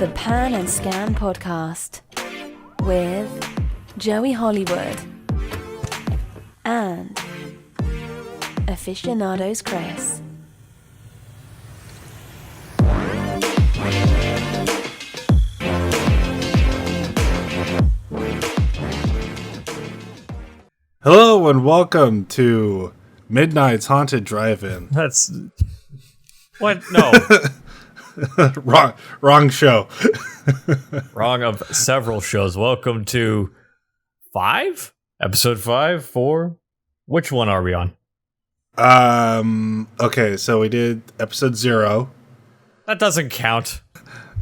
the Pan and Scan podcast with Joey Hollywood and Aficionados Chris. Hello and welcome to Midnight's Haunted Drive-In. That's what? No, wrong show. wrong of several shows. Welcome to episode 5, 4. Which one are we on? Okay, so we did episode 0. That doesn't count.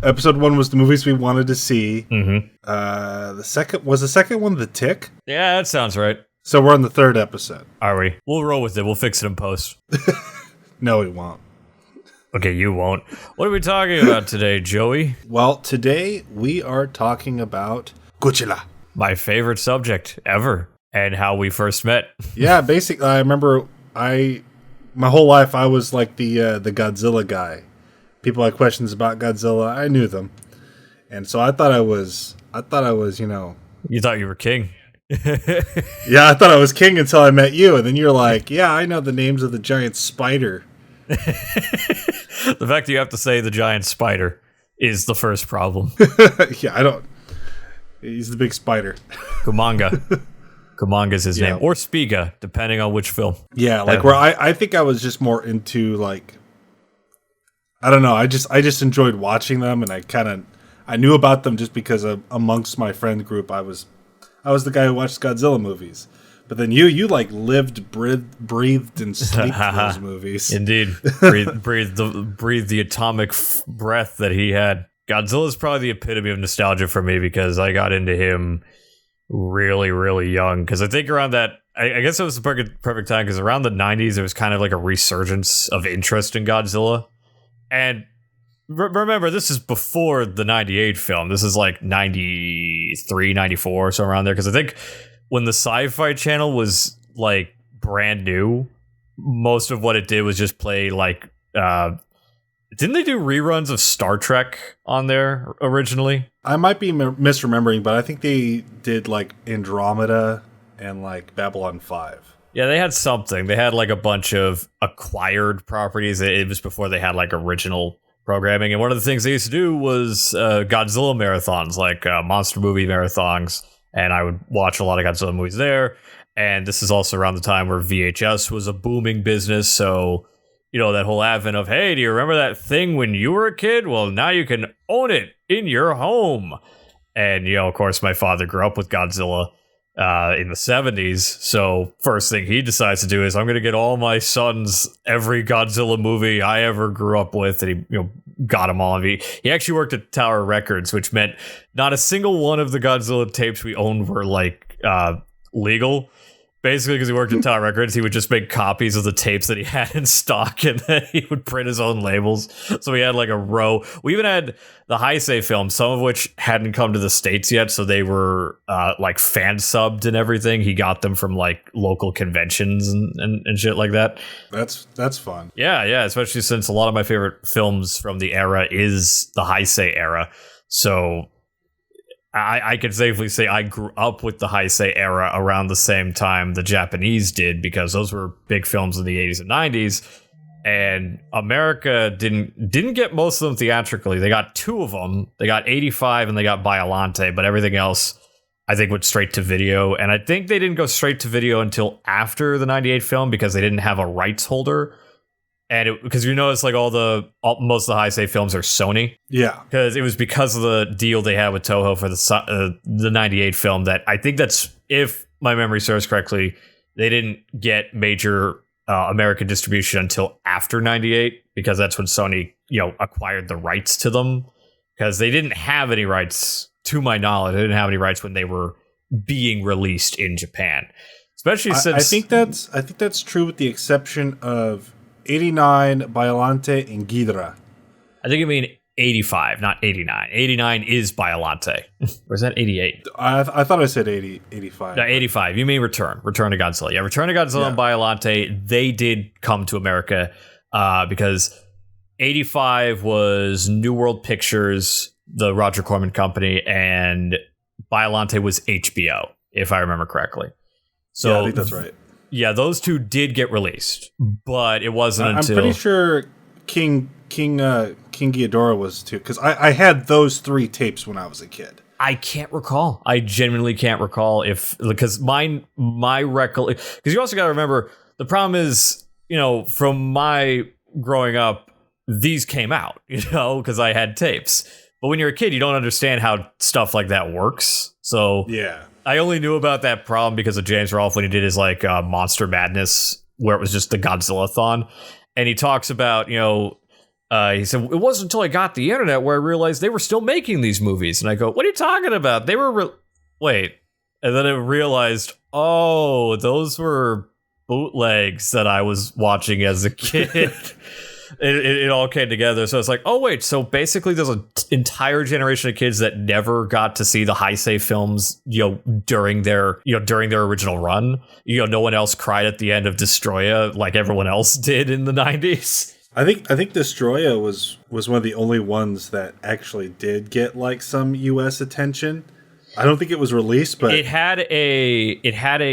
Episode 1 was the movies we wanted to see. Mm-hmm. The second one The Tick? Yeah, that sounds right. So we're on the 3rd episode. Are we? We'll roll with it. We'll fix it in post. No, we won't. Okay, you won't. What are we talking about today, Joey? Well, today we are talking about Godzilla. My favorite subject ever, and how we first met. Yeah, basically, I remember my whole life I was like the Godzilla guy. People had questions about Godzilla. I knew them, and so I thought I was, you know. You thought you were king. Yeah, I thought I was king until I met you, and then you're like, yeah, I know the names of the giant spider. The fact that you have to say the giant spider is the first problem. Yeah, I don't. He's the big spider. Kumanga. Kumanga's his name. Or Spiga, depending on which film. Yeah, like where I think I was just more into, like, I don't know, I just enjoyed watching them, and I knew about them just because amongst my friend group I was the guy who watched Godzilla movies. But then you like lived, breathed, and slept those movies. Indeed. Breathed the atomic breath that he had. Godzilla's probably the epitome of nostalgia for me because I got into him really, really young. Because I think around that, I guess it was the perfect time, because around the 90s, there was kind of like a resurgence of interest in Godzilla. And remember, this is before the 98 film. This is like 93, 94, so around there. Because I think when the Sci-Fi Channel was like brand new, most of what it did was just play like... didn't they do reruns of Star Trek on there originally? I might be misremembering, but I think they did like Andromeda and like Babylon 5. Yeah, they had something. They had like a bunch of acquired properties. It was before they had like original programming, and one of the things they used to do was Godzilla marathons, like monster movie marathons, and I would watch a lot of Godzilla movies there. And this is also around the time where VHS was a booming business, so you know, that whole advent of, hey, do you remember that thing when you were a kid? Well, now you can own it in your home. And, you know, of course, my father grew up with Godzilla in the 70s. So first thing he decides to do is, I'm going to get all my sons every Godzilla movie I ever grew up with. And he, got them all. He actually worked at Tower Records, which meant not a single one of the Godzilla tapes we owned were like legal. Basically, because he worked at Tower Records, he would just make copies of the tapes that he had in stock, and then he would print his own labels. So we had like a row. We even had the Heisei films, some of which hadn't come to the States yet, so they were like fan subbed and everything. He got them from like local conventions and shit like that. That's fun. Yeah, especially since a lot of my favorite films from the era is the Heisei era. So I can safely say I grew up with the Heisei era around the same time the Japanese did, because those were big films in the 80s and 90s, and America didn't get most of them theatrically. They got 2 of them. They got 85 and they got Biollante, but everything else I think went straight to video. And I think they didn't go straight to video until after the 98 film because they didn't have a rights holder. And because you notice, like most of the Heisei films are Sony. Yeah. Because it was because of the deal they had with Toho for the 98 film that I think that's, if my memory serves correctly, they didn't get major American distribution until after 98, because that's when Sony, acquired the rights to them. Because they didn't have any rights, to my knowledge. They didn't have any rights when they were being released in Japan. Especially since... I think that's true with the exception of 89, Biollante, and Ghidorah. I think you mean 85, not 89. 89 is Biollante. Or is that 88? I thought I said 85. No, 85. You mean Return to Godzilla. Yeah, Return to Godzilla and Biollante, they did come to America because 85 was New World Pictures the Roger Corman company, and Biollante was HBO, if I remember correctly. So yeah, I think that's right. Yeah, those two did get released, but it wasn't until... I'm pretty sure King Ghidorah was too, because I had those 3 tapes when I was a kid. I can't recall. I genuinely can't recall because my recollection, because you also got to remember, the problem is, from my growing up, these came out, because I had tapes. But when you're a kid, you don't understand how stuff like that works. So yeah, I only knew about that problem because of James Rolfe when he did his Monster Madness, where it was just the Godzilla-thon. And he talks about, he said, it wasn't until I got the internet where I realized they were still making these movies. And I go, what are you talking about? They were, wait. And then I realized, oh, those were bootlegs that I was watching as a kid. It all came together. So it's like, oh, wait. So basically there's an entire generation of kids that never got to see the Heisei films, during their original run. No one else cried at the end of Destroya like everyone else did in the 90s. I think Destroya was one of the only ones that actually did get like some US attention. I don't think it was released, but it had a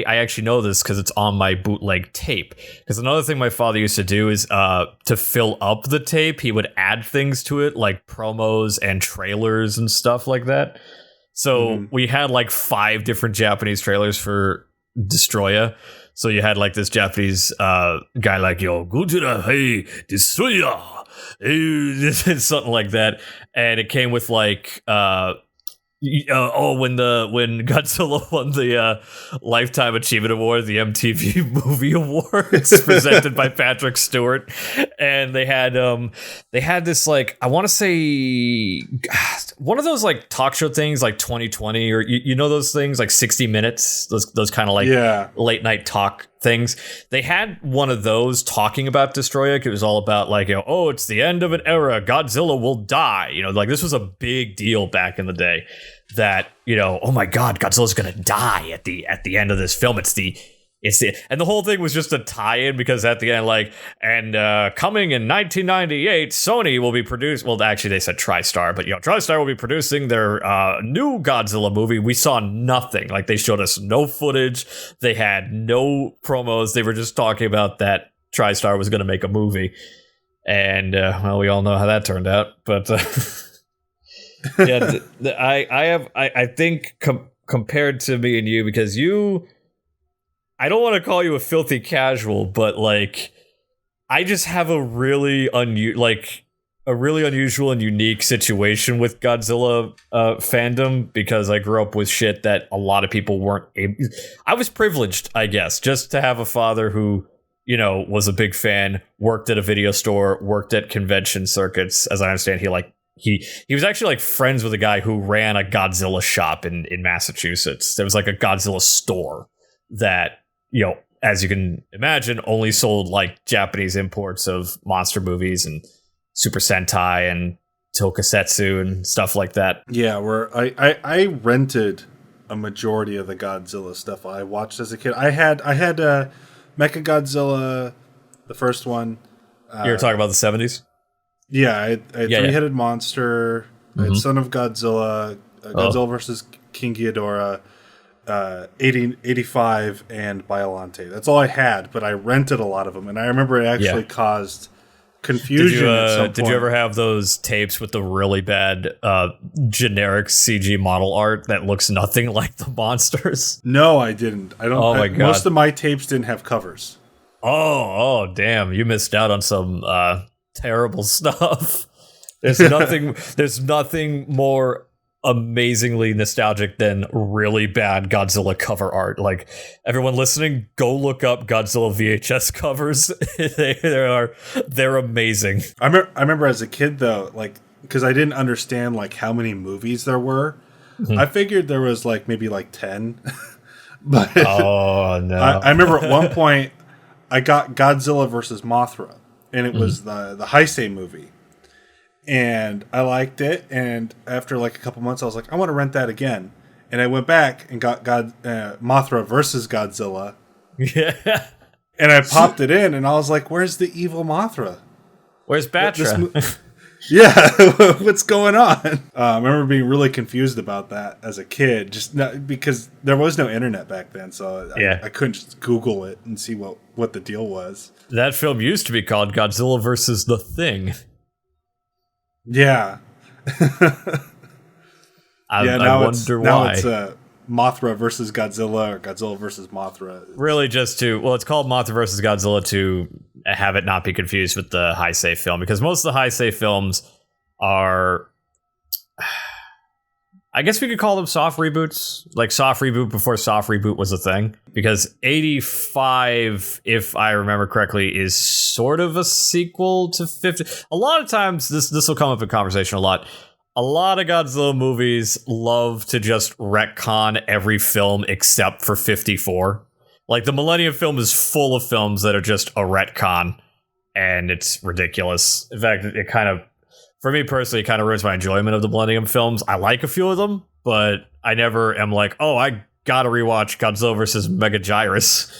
I actually know this because it's on my bootleg tape. Because another thing my father used to do is to fill up the tape, he would add things to it like promos and trailers and stuff like that. So we had like 5 different Japanese trailers for Destroya. So you had like this Japanese guy like, yo, Godzilla, hey, Destroya, hey, something like that. And it came with like when Godzilla won the Lifetime Achievement Award, the MTV Movie Awards, presented by Patrick Stewart, and they had this like, I want to say one of those like talk show things like 2020 or those things like 60 Minutes, those kind of like late night talk things. They had one of those talking about Destroya. It was all about like, oh, it's the end of an era, Godzilla will die. Like this was a big deal back in the day that, oh my God, Godzilla's gonna die at the end of this film. It's the and the whole thing was just a tie-in because at the end, like, and coming in 1998, Sony will be well, actually they said TriStar, but TriStar will be producing their new Godzilla movie. We saw nothing. Like, they showed us no footage. They had no promos. They were just talking about that TriStar was going to make a movie. And, well, we all know how that turned out. But, yeah, I think compared to me and you, because I don't want to call you a filthy casual, but like, I just have a really unusual and unique situation with Godzilla fandom because I grew up with shit that a lot of people weren't able. I was privileged, I guess, just to have a father who, was a big fan, worked at a video store, worked at convention circuits. As I understand, he was actually like friends with a guy who ran a Godzilla shop in Massachusetts. There was like a Godzilla store that, as you can imagine, only sold like Japanese imports of monster movies and Super Sentai and Tokusatsu and stuff like that. Yeah, where I rented a majority of the Godzilla stuff I watched as a kid. I had Mecha Godzilla, the first one. You were talking about the 70s? Yeah, I had Three-Headed Monster, I had Son of Godzilla, Godzilla versus King Ghidorah, 85 and Biollante. That's all I had, but I rented a lot of them, and I remember it actually caused confusion at some point. Did you ever have those tapes with the really bad generic CG model art that looks nothing like the monsters? No, I didn't. I don't. Oh my God. Most of my tapes didn't have covers. Oh, damn! You missed out on some terrible stuff. There's nothing more amazingly nostalgic than really bad Godzilla cover art. Like, everyone listening, go look up Godzilla VHS covers. They're amazing. I remember as a kid though, like, because I didn't understand like how many movies there were. I figured there was like maybe like 10. But oh no! I remember at one point I got Godzilla versus Mothra, and it was the Heisei movie. And I liked it, and after like a couple months, I was like, I want to rent that again. And I went back and got Mothra versus Godzilla. Yeah. And I popped it in, and I was like, where's the evil Mothra? Where's Batra? Yeah, what's going on? I remember being really confused about that as a kid, just because there was no internet back then, so I couldn't just Google it and see what the deal was. That film used to be called Godzilla versus the Thing. Yeah. I wonder why. Now it's Mothra versus Godzilla or Godzilla versus Mothra. Really just it's called Mothra versus Godzilla to have it not be confused with the Heisei film, because most of the Heisei films are, I guess we could call them soft reboots, like soft reboot before soft reboot was a thing, because 85, if I remember correctly, is sort of a sequel to 50. A lot of times, this will come up in conversation a lot. A lot of Godzilla movies love to just retcon every film except for 54. Like, the Millennium film is full of films that are just a retcon, and it's ridiculous. In fact, it kind of, for me personally, it kind of ruins my enjoyment of the Millennium films. I like a few of them, but I never am like, oh, I gotta rewatch Godzilla versus Megagyrus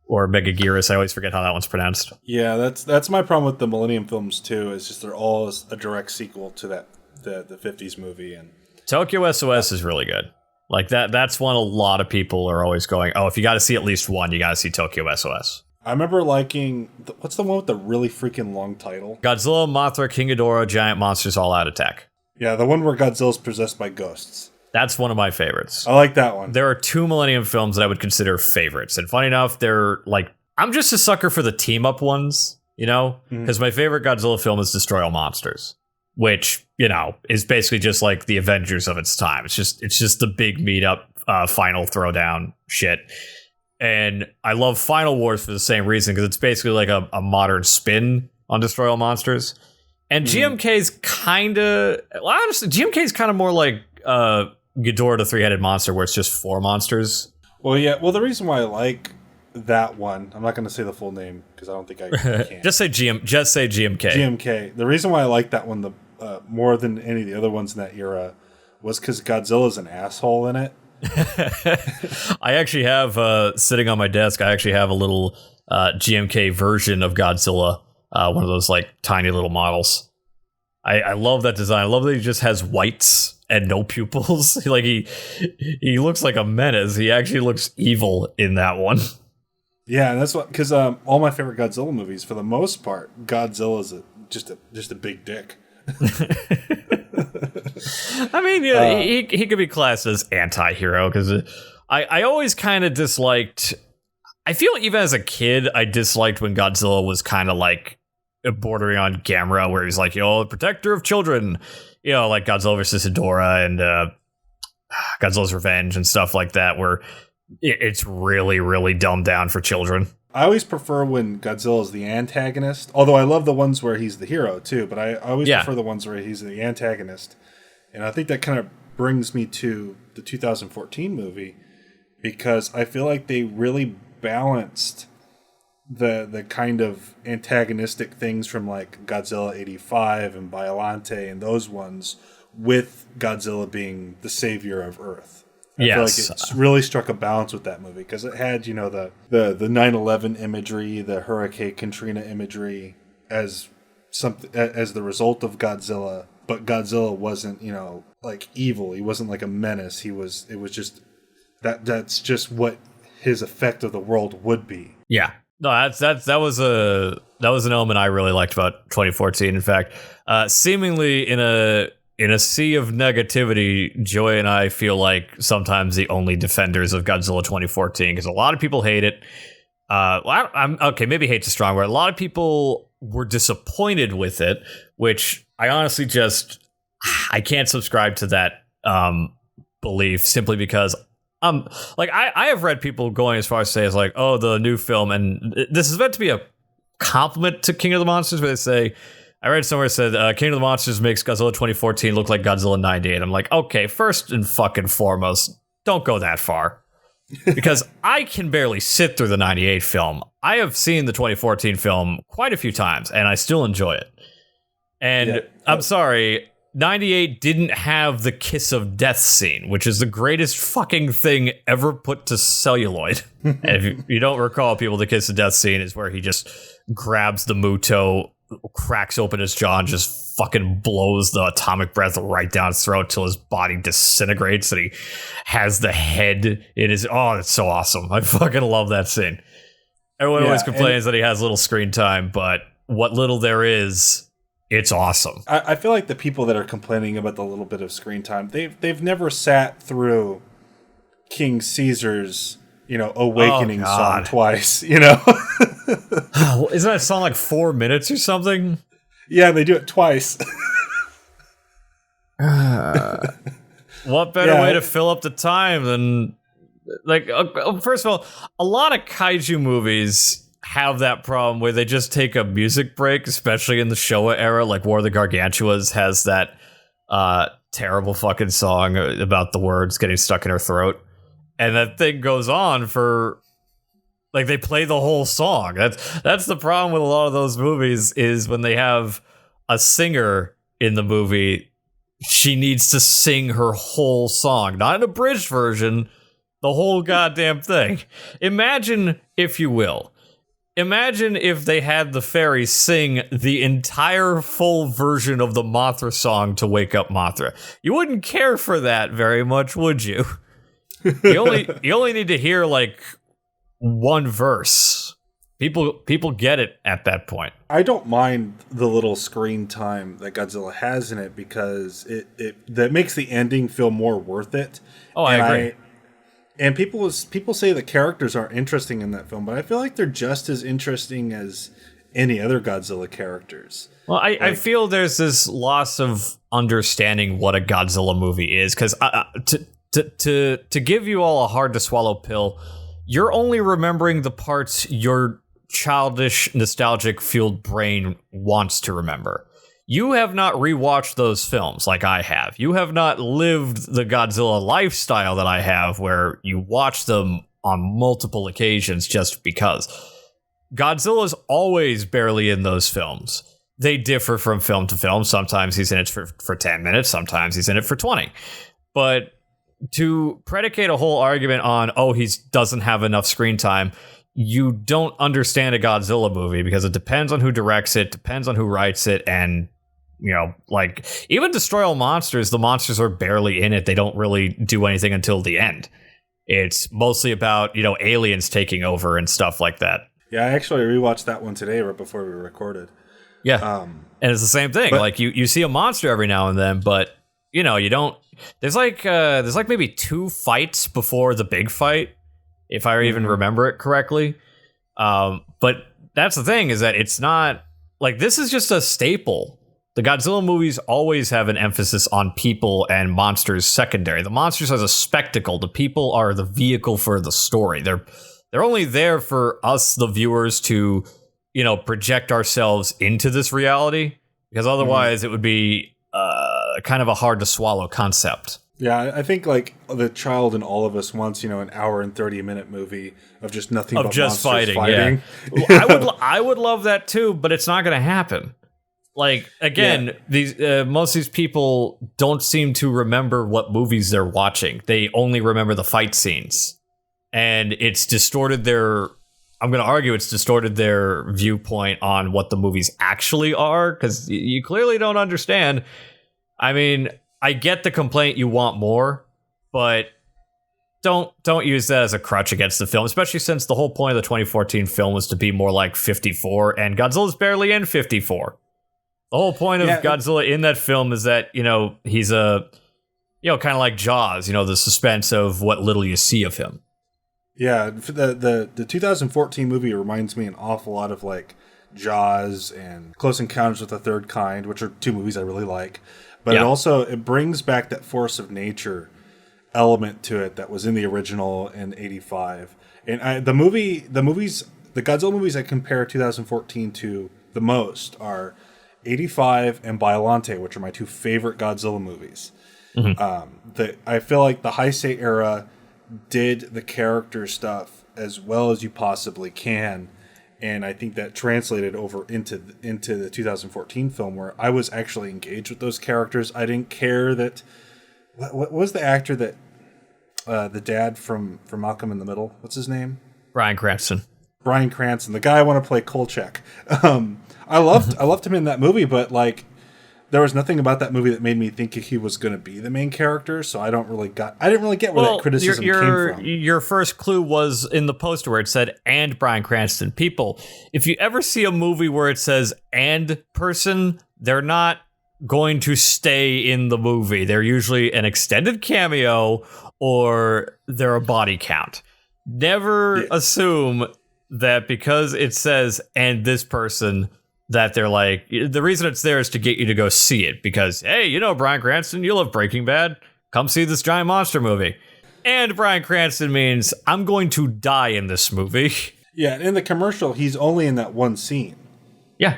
or Megagyrus. I always forget how that one's pronounced. Yeah, that's my problem with the Millennium films too. Is just they're all a direct sequel to the 50s movie. And Tokyo SOS is really good. Like that's one a lot of people are always going, oh, if you got to see at least one, you got to see Tokyo SOS. I remember liking what's the one with the really freaking long title? Godzilla, Mothra, King Ghidorah, Giant Monsters All Out Attack. Yeah, the one where Godzilla's possessed by ghosts. That's one of my favorites. I like that one. There are two Millennium films that I would consider favorites. And funny enough, they're like, I'm just a sucker for the team up ones, you know? Because my favorite Godzilla film is Destroy All Monsters, which, you know, is basically just like the Avengers of its time. It's just the big meet-up, final throwdown shit. And I love Final Wars for the same reason, because it's basically like a modern spin on Destroy All Monsters. And GMK's kind of, well, honestly, GMK's kind of more like Ghidorah the Three-Headed Monster, where it's just four monsters. Well, yeah. Well, the reason why I like that one, I'm not going to say the full name because I don't think I can. Just say GMK. GMK. The reason why I like that one more than any of the other ones in that era was because Godzilla's an asshole in it. I actually have sitting on my desk. I actually have a little GMK version of Godzilla, one of those like tiny little models. I love that design. I love that he just has whites and no pupils. Like he looks like a menace. He actually looks evil in that one. Yeah, and that's what, because all my favorite Godzilla movies, for the most part, Godzilla's just a big dick. I mean, yeah, he could be classed as anti-hero, because I always kind of disliked. I feel even as a kid, I disliked when Godzilla was kind of like bordering on Gamera, where he's like, the protector of children, like Godzilla vs. Hedorah and Godzilla's Revenge and stuff like that, where it's really, really dumbed down for children. I always prefer when Godzilla is the antagonist, although I love the ones where he's the hero too, but I always prefer the ones where he's the antagonist. And I think that kind of brings me to the 2014 movie, because I feel like they really balanced the kind of antagonistic things from like Godzilla 85 and Biollante and those ones, with Godzilla being the savior of Earth. I feel like it's really struck a balance with that movie, because it had, the 9/11 imagery, the Hurricane Katrina imagery as the result of Godzilla, but Godzilla wasn't, like evil. He wasn't like a menace. It was just that's just what his effect of the world would be. Yeah. No, that was an element I really liked about 2014. In fact, seemingly in a sea of negativity, Joy and I feel like sometimes the only defenders of Godzilla 2014, because a lot of people hate it. Maybe hate's a strong word. A lot of people were disappointed with it, which I honestly I can't subscribe to that belief, simply because I have read people going as far as say, like, oh, the new film, and this is meant to be a compliment to King of the Monsters, where they say, I read somewhere it said King of the Monsters makes Godzilla 2014 look like Godzilla 98. I'm like, okay, first and fucking foremost, don't go that far. Because I can barely sit through the 98 film. I have seen the 2014 film quite a few times, and I still enjoy it. And I'm sorry, 98 didn't have the kiss of death scene, which is the greatest fucking thing ever put to celluloid. And if you don't recall, people, the kiss of death scene is where he just grabs the Muto cracks open his jaw and just fucking blows the atomic breath right down his throat till his body disintegrates and he has the head in his... Oh, it's so awesome. I fucking love that scene. Everyone always complains that he has little screen time, but what little there is, it's awesome. I feel like the people that are complaining about the little bit of screen time, they've never sat through King Caesar's, Awakening song twice, Isn't that song like 4 minutes or something? Yeah, they do it twice. What better way to fill up the time than... first of all, a lot of kaiju movies have that problem where they just take a music break, especially in the Showa era. Like War of the Gargantuas has that terrible fucking song about the words getting stuck in her throat. And that thing goes on for... they play the whole song. That's the problem with a lot of those movies, is when they have a singer in the movie, she needs to sing her whole song. Not an abridged version, the whole goddamn thing. Imagine, if you will, if they had the fairy sing the entire full version of the Mothra song to wake up Mothra. You wouldn't care for that very much, would you? You only need to hear one verse. People get it at that point. I don't mind the little screen time that Godzilla has in it because that makes the ending feel more worth it. Oh, I agree. And people say the characters aren't interesting in that film, but I feel like they're just as interesting as any other Godzilla characters. Well, I feel there's this loss of understanding what a Godzilla movie is, because to give you all a hard to swallow pill, you're only remembering the parts your childish, nostalgic fueled brain wants to remember. You have not rewatched those films like I have. You have not lived the Godzilla lifestyle that I have, where you watch them on multiple occasions just because. Godzilla's always barely in those films. They differ from film to film. Sometimes he's in it for 10 minutes. Sometimes he's in it for 20. But to predicate a whole argument on, he doesn't have enough screen time, you don't understand a Godzilla movie, because it depends on who directs it, depends on who writes it, and even Destroy All Monsters, the monsters are barely in it. They don't really do anything until the end. It's mostly about, aliens taking over and stuff like that. Yeah, I actually rewatched that one today right before we recorded. Yeah, and it's the same thing. You see a monster every now and then, but you don't. There's maybe 2 fights before the big fight, if I even remember it correctly. But that's the thing, is that it's not this is just a staple. The Godzilla movies always have an emphasis on people and monsters secondary. The monsters as a spectacle. The people are the vehicle for the story. They're only there for us, the viewers, to project ourselves into this reality, because otherwise it would be kind of a hard to swallow concept. Yeah, I think The Child in All of Us wants, an hour and 30-minute movie of just nothing but just monsters fighting. Yeah. I would love that too, but it's not going to happen. These most of these people don't seem to remember what movies they're watching. They only remember the fight scenes, and it's distorted their... I'm going to argue it's distorted their viewpoint on what the movies actually are, because you clearly don't understand. I mean, I get the complaint you want more, but don't use that as a crutch against the film, especially since the whole point of the 2014 film was to be more like 54, and Godzilla's barely in 54. The whole point of Godzilla in that film is that, he's a, kind of like Jaws, the suspense of what little you see of him. Yeah, the 2014 movie reminds me an awful lot of Jaws and Close Encounters with the Third Kind, which are 2 movies I really like. But it brings back that force of nature element to it that was in the original in 85. And the Godzilla movies I compare 2014 to the most are 85 and Biollante, which are my 2 favorite Godzilla movies. Mm-hmm. I feel like the Heisei era did the character stuff as well as you possibly can, and I think that translated over into the 2014 film, where I was actually engaged with those characters. I didn't care that... What was the actor that... the dad from Malcolm in the Middle? What's his name? Bryan Cranston. The guy I want to play Kolchak. I loved him in that movie, but like there was nothing about that movie that made me think he was going to be the main character. So I didn't really get where that criticism came from. Your first clue was in the poster where it said "and Bryan Cranston." People, if you ever see a movie where it says "and person," they're not going to stay in the movie. They're usually an extended cameo or they're a body count. Never assume that because it says "and this person" that they're like, the reason it's there is to get you to go see it because, hey, you know Bryan Cranston, you love Breaking Bad, come see this giant monster movie. And Bryan Cranston means I'm going to die in this movie. Yeah, and in the commercial, he's only in that one scene. Yeah.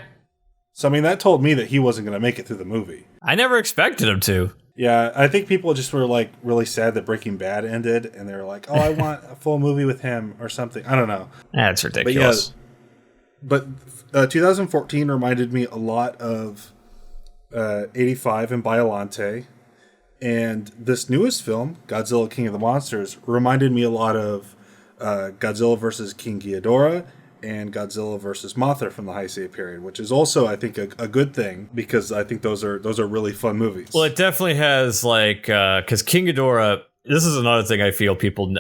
So, I mean, that told me that he wasn't going to make it through the movie. I never expected him to. Yeah, I think people just were like really sad that Breaking Bad ended, and they were like, "Oh, I want a full movie with him or something." I don't know. That's ridiculous. But 2014 reminded me a lot of 85 and Biollante, and this newest film, Godzilla King of the Monsters, reminded me a lot of Godzilla versus King Ghidorah and Godzilla versus Mothra from the Heisei period, which is also, I think, a good thing because I think those are really fun movies. Well, it definitely has like because King Ghidorah. This is another thing I feel people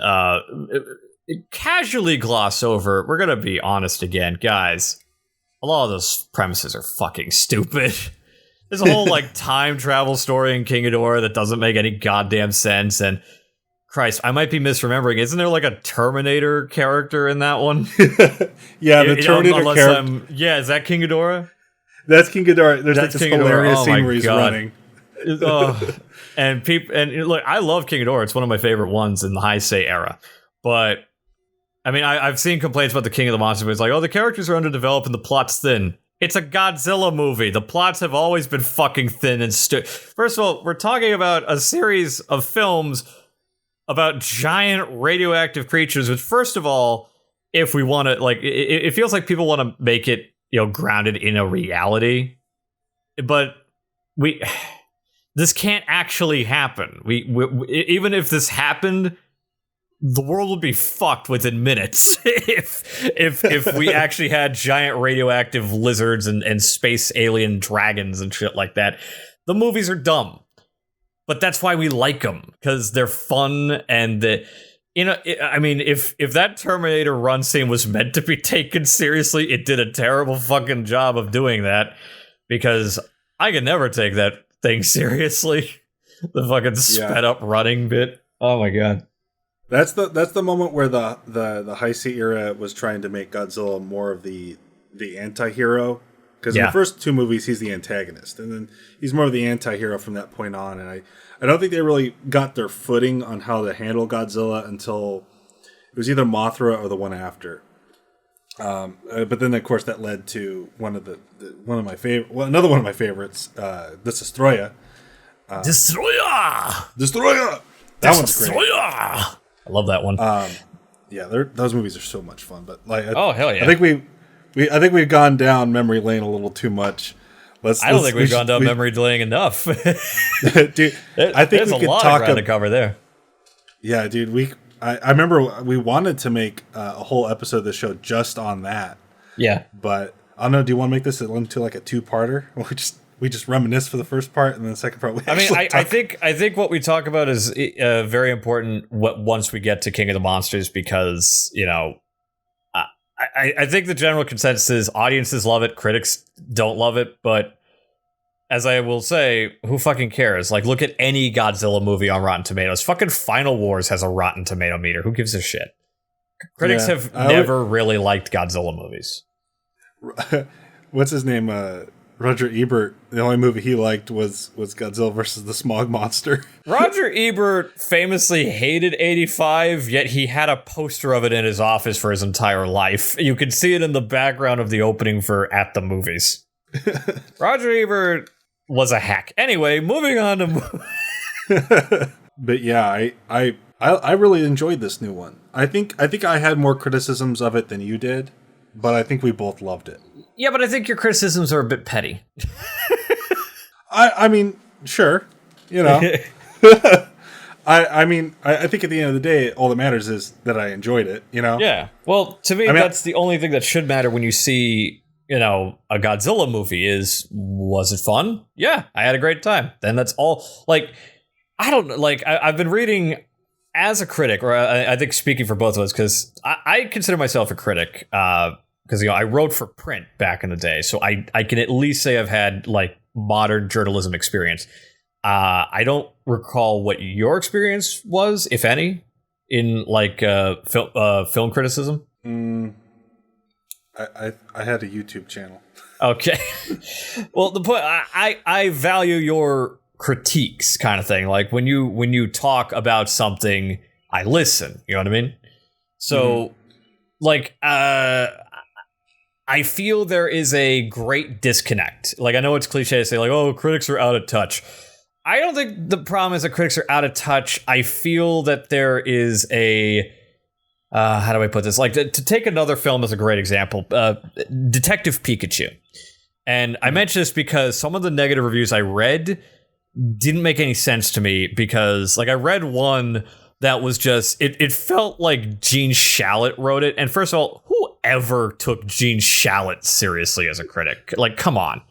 casually gloss over. We're gonna be honest again, guys. A lot of those premises are fucking stupid. There's a whole like time travel story in King Ghidorah that doesn't make any goddamn sense. And Christ, I might be misremembering. Isn't there like a Terminator character in that one? Yeah, the Terminator character. Yeah, is that King Ghidorah? That's King Ghidorah. There's That's like this King hilarious Ghidorah. scene where he's running. And people, and look, I love King Ghidorah. It's one of my favorite ones in the Heisei era. But I mean, I've seen complaints about the King of the Monsters, but it's like, oh, the characters are underdeveloped and the plot's thin. It's a Godzilla movie. The plots have always been fucking thin and First of all, we're talking about a series of films about giant radioactive creatures, which, first of all, if we want to, like, it feels like people want to make it, grounded in a reality. But this can't actually happen. We even if this happened, the world would be fucked within minutes if we actually had giant radioactive lizards and space alien dragons and shit like that. The movies are dumb, but that's why we like them, because they're fun. And I mean, if that Terminator run scene was meant to be taken seriously, it did a terrible fucking job of doing that, because I can never take that thing seriously. The fucking sped up running bit. Oh my god. That's the moment where the Heisei era was trying to make Godzilla more of the anti-hero, because in the first two movies he's the antagonist, and then he's more of the anti-hero from that point on. And I don't think they really got their footing on how to handle Godzilla until it was either Mothra or the one after. But then of course that led to another one of my favorites, the Destroyer. Destroyer. That one's great. I love that one. Those movies are so much fun. But like, hell yeah! I think we've gone down memory lane a little too much. I don't think we've gone down memory lane enough. Dude, I think there's we a could lot talk of ground to cover there. Yeah, dude. I remember we wanted to make a whole episode of the show just on that. Yeah, but I don't know. Do you want to make this into like a two-parter? We just reminisce for the first part, and then the second part. I think what we talk about is very important. Once we get to King of the Monsters, because I think the general consensus is audiences love it, critics don't love it. But as I will say, who fucking cares? Like, look at any Godzilla movie on Rotten Tomatoes. Fucking Final Wars has a Rotten Tomato meter. Who gives a shit? Critics have never really liked Godzilla movies. What's his name? Roger Ebert, the only movie he liked was Godzilla versus the Smog Monster. Roger Ebert famously hated 85, yet he had a poster of it in his office for his entire life. You can see it in the background of the opening for At the Movies. Roger Ebert was a hack. Anyway, moving on to... But yeah, I really enjoyed this new one. I think I had more criticisms of it than you did, but I think we both loved it. Yeah, but I think your criticisms are a bit petty. I mean, sure. I think at the end of the day, all that matters is that I enjoyed it, Yeah. Well, to me, that's the only thing that should matter when you see a Godzilla movie was it fun? Yeah, I had a great time. Then that's all. Like, I don't know. Like, I've been reading as a critic, or I think speaking for both of us, because I consider myself a critic, because I wrote for print back in the day, so I can at least say I've had like modern journalism experience. I don't recall what your experience was, if any, in like film criticism. I had a YouTube channel. Okay. Well, the point, I value your critiques, kind of thing. Like when you talk about something, I listen. You know what I mean? So, like, I feel there is a great disconnect. Like, I know it's cliche to say, like, oh, critics are out of touch. I don't think the problem is that critics are out of touch. I feel that there is a how do I put this? Like, to take another film as a great example, Detective Pikachu. And I mention this because some of the negative reviews I read didn't make any sense to me, because, like, I read one that was just, it felt like Gene Shalit wrote it. And first of all, whoever took Gene Shalit seriously as a critic? Like, come on.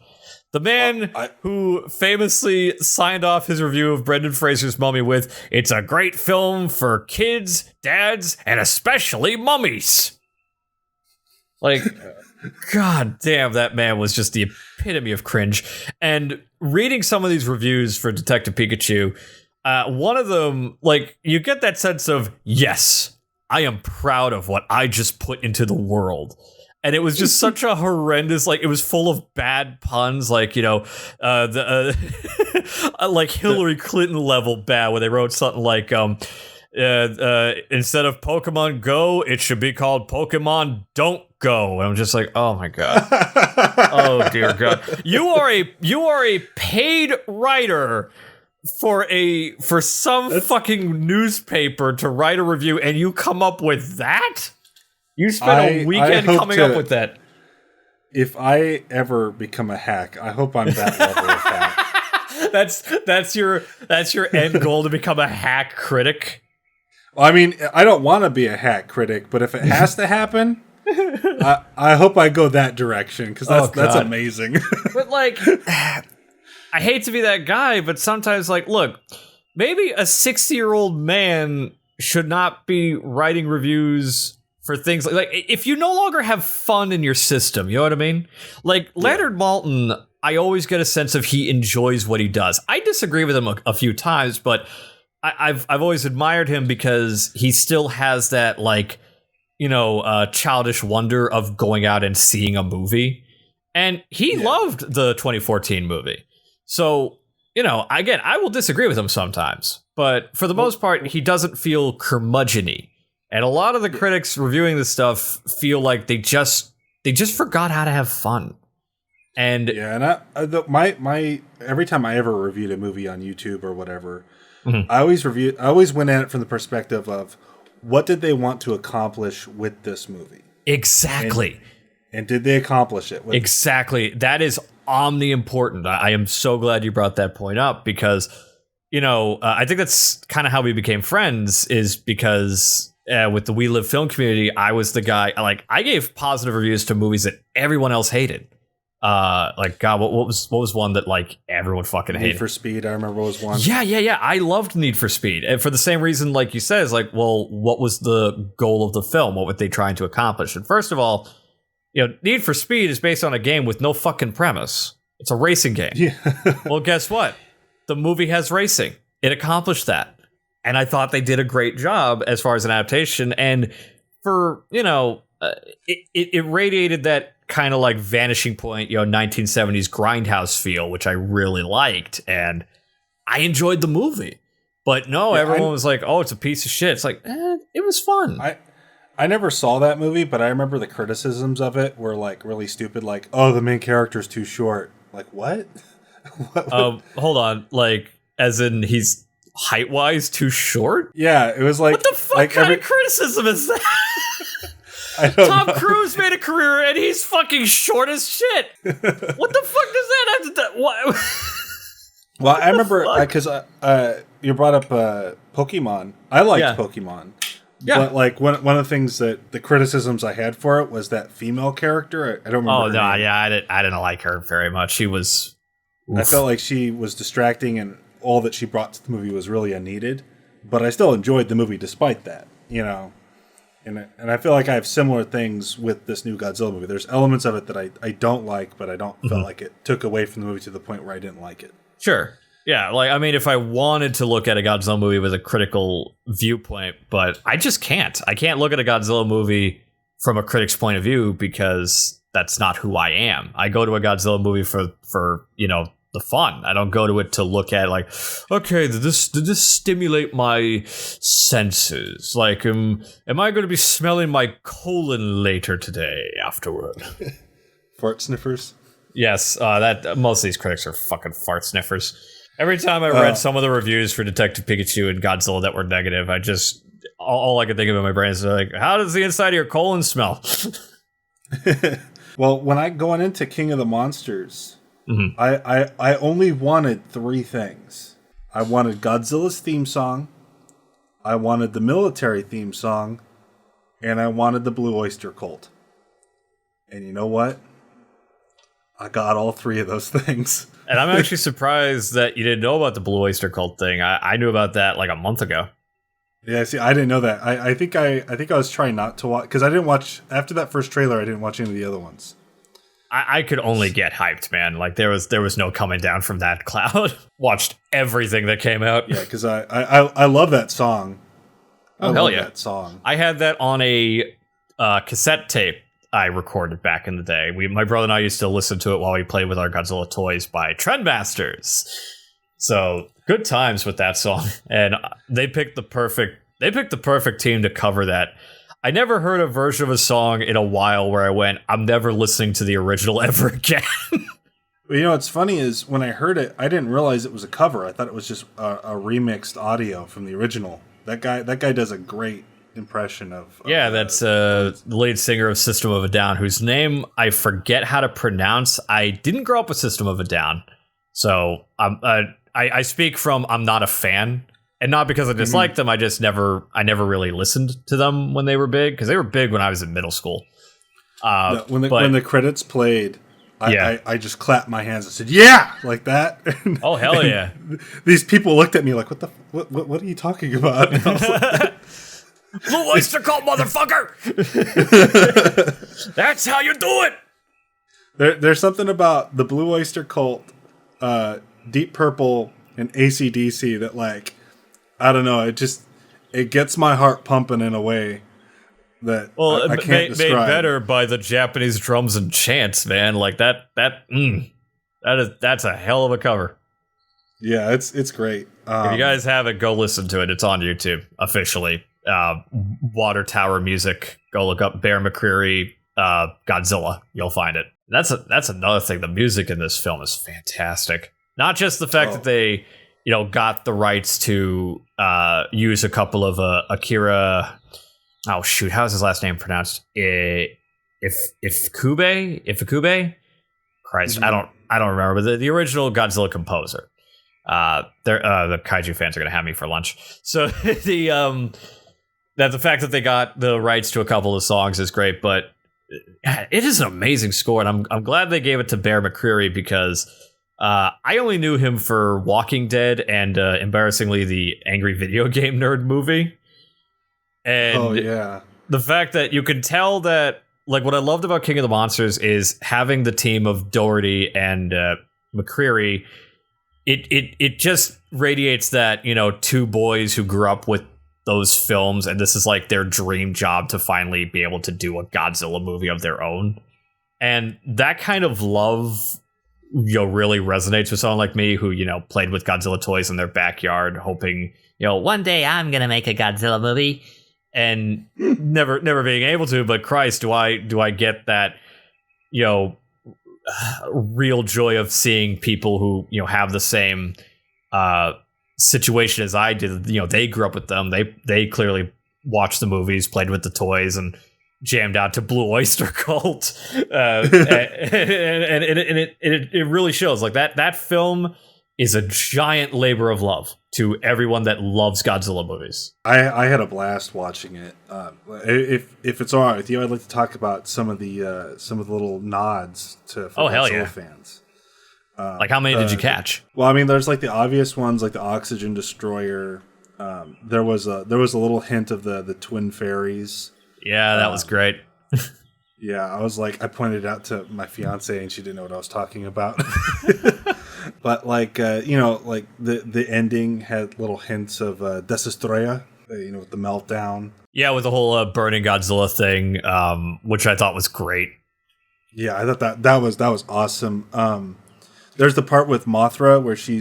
The man who famously signed off his review of Brendan Fraser's Mummy with, "It's a great film for kids, dads, and especially mummies." Like, god damn, that man was just the epitome of cringe. And reading some of these reviews for Detective Pikachu, one of them, like, you get that sense of, yes, I am proud of what I just put into the world. And it was just such a horrendous, like, it was full of bad puns, like, like Hillary Clinton level bad, where they wrote something like, instead of Pokemon Go, it should be called Pokemon Don't Go. And I'm just like, oh my god, oh dear god, you are a paid writer for some fucking newspaper to write a review, and you come up with that. You spent a weekend coming up with that. If I ever become a hack, I hope I'm that level of hack. That's your end goal, to become a hack critic. I mean, I don't want to be a hack critic, but if it has to happen, I hope I go that direction, because that's amazing. But like, I hate to be that guy, but sometimes, like, look, maybe a 60-year-old man should not be writing reviews for things like if you no longer have fun in your system, you know what I mean? Like, Leonard Maltin, I always get a sense of he enjoys what he does. I disagree with him a few times, but I've always admired him because he still has that, like, childish wonder of going out and seeing a movie. And he loved the 2014 movie. So, again, I will disagree with him sometimes, but for the most part, he doesn't feel curmudgeon-y. And a lot of the critics reviewing this stuff feel like they just forgot how to have fun. And my every time I ever reviewed a movie on YouTube or whatever, I always went at it from the perspective of, what did they want to accomplish with this movie? Exactly. And did they accomplish it? Exactly. That is omni-important. I am so glad you brought that point up, because, I think that's kind of how we became friends, is because with the We Live film community, I was the guy, like, I gave positive reviews to movies that everyone else hated. Like, God, what was one that, like, everyone fucking hated? Need for Speed, I remember, was one. Yeah. I loved Need for Speed. And for the same reason, like you said, is like, well, what was the goal of the film? What were they trying to accomplish? And first of all, Need for Speed is based on a game with no fucking premise. It's a racing game. Yeah. Well, guess what? The movie has racing. It accomplished that. And I thought they did a great job as far as an adaptation. And for, it radiated that kind of like Vanishing Point, 1970s grindhouse feel, which I really liked. And I enjoyed the movie. But no, everyone was like, oh, it's a piece of shit. It's like, it was fun. I never saw that movie, but I remember the criticisms of it were, like, really stupid. Like, oh, the main character's too short. Like, what? Hold on. Like, as in he's height-wise too short? Yeah, it was like... What the fuck kind of criticism is that? I don't Tom know. Cruise made a career and he's fucking short as shit. What the fuck does that have to do? What? Well, I remember, because you brought up Pokemon. I liked Pokemon. Yeah. But like one of the things that the criticisms I had for it was that female character. I don't remember. Oh her no, name. yeah, I didn't like her very much. She was. Oof. I felt like she was distracting, and all that she brought to the movie was really unneeded. But I still enjoyed the movie despite that, you know. And I feel like I have similar things with this new Godzilla movie. There's elements of it that I don't like, but I don't feel like it took away from the movie to the point where I didn't like it. Sure. Yeah, like, I mean, if I wanted to look at a Godzilla movie with a critical viewpoint, but I just can't. I can't look at a Godzilla movie from a critic's point of view because that's not who I am. I go to a Godzilla movie for you know, the fun. I don't go to it to look at like, okay, did this stimulate my senses? Like, am I going to be smelling my colon later today afterward? Fart sniffers? Yes, that most of these critics are fucking fart sniffers. Every time I read some of the reviews for Detective Pikachu and Godzilla that were negative, I just all I could think of in my brain is like, how does the inside of your colon smell? Well, when I going into King of the Monsters, I only wanted 3 things. I wanted Godzilla's theme song, I wanted the military theme song, and I wanted the Blue Oyster Cult. And you know what? I got all 3 of those things. And I'm actually surprised that you didn't know about the Blue Oyster Cult thing. I knew about that like a month ago. Yeah, see, I didn't know that. I think I was trying not to watch, because I didn't watch, after that first trailer, I didn't watch any of the other ones. I could only get hyped, man. Like there was no coming down from that cloud. Watched everything that came out. Yeah, because I love that song. Oh, hell yeah. That song. I had that on a cassette tape I recorded back in the day. My brother and I used to listen to it while we played with our Godzilla toys by Trendmasters. So good times with that song, and they picked the perfect team to cover that. I never heard a version of a song in a while where I went, I'm never listening to the original ever again. Well, you know what's funny is when I heard it, I didn't realize it was a cover. I thought it was just a remixed audio from the original. That guy does a great impression of. Yeah, that's the lead singer of System of a Down, whose name I forget how to pronounce. I didn't grow up with System of a Down, so I speak from I'm not a fan, and not because I disliked them. I never really listened to them when they were big, because they were big when I was in middle school. When the credits played, I just clapped my hands and said, "Yeah!" like that. Oh hell yeah! These people looked at me like, "What are you talking about?" And I was like, Blue Oyster Cult, motherfucker! That's how you do it! There's something about the Blue Oyster Cult, Deep Purple, and AC/DC that, like, I don't know, it gets my heart pumping in a way that I can't describe. Made better by the Japanese drums and chants, man. Like that's a hell of a cover. Yeah, it's great. If you guys haven't, go listen to it. It's on YouTube officially. Water Tower Music. Go look up Bear McCreary, Godzilla. You'll find it. That's another thing. The music in this film is fantastic. Not just the fact that they, got the rights to use a couple of Akira. Oh shoot, how's his last name pronounced? Ifukube? Christ, I don't remember. But the original Godzilla composer. The kaiju fans are gonna have me for lunch. So the fact that they got the rights to a couple of songs is great, but it is an amazing score, and I'm glad they gave it to Bear McCreary, because I only knew him for Walking Dead and embarrassingly the Angry Video Game Nerd movie. And the fact that you can tell that, like, what I loved about King of the Monsters is having the team of Doherty and McCreary. It just radiates that, two boys who grew up with those films, and this is like their dream job to finally be able to do a Godzilla movie of their own. And that kind of love, really resonates with someone like me who, played with Godzilla toys in their backyard, hoping, one day I'm going to make a Godzilla movie, and never being able to. But Christ, do I get that, real joy of seeing people who, have the same situation as I did. They grew up with them. They clearly watched the movies, played with the toys, and jammed out to Blue Oyster Cult. And it really shows. Like that film is a giant labor of love to everyone that loves Godzilla movies. I had a blast watching it. If it's all right with you, I'd like to talk about some of the little nods to Godzilla fans. Like, how many did you catch? Well, I mean, there's like the obvious ones, like the oxygen destroyer. There was a little hint of the twin fairies. Yeah, that was great. Yeah, I pointed it out to my fiance, and she didn't know what I was talking about. But like like the ending had little hints of Desestroya, with the meltdown. Yeah, with the whole burning Godzilla thing, which I thought was great. Yeah, I thought that was awesome. There's the part with Mothra where she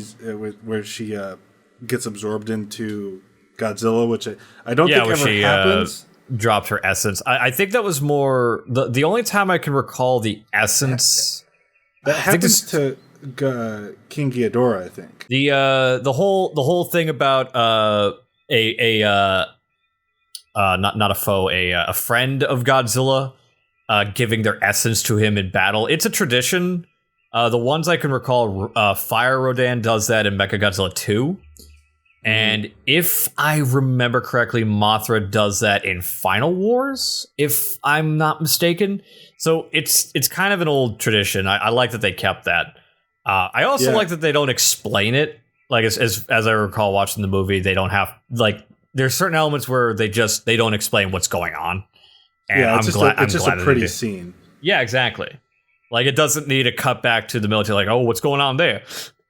gets absorbed into Godzilla, which I don't think ever happens. Dropped her essence. I think that was more the only time I can recall the essence. That happens to King Ghidorah, I think. The whole thing about not a foe, a friend of Godzilla giving their essence to him in battle. It's a tradition. The ones I can recall, Fire Rodan does that in Mechagodzilla 2. And if I remember correctly, Mothra does that in Final Wars, if I'm not mistaken. So it's kind of an old tradition. I like that they kept that. I also like that they don't explain it. Like as I recall watching the movie, they don't have there's certain elements where they don't explain what's going on. And it's just a pretty scene. Yeah, exactly. Like, it doesn't need a cut back to the military, like, oh, what's going on there?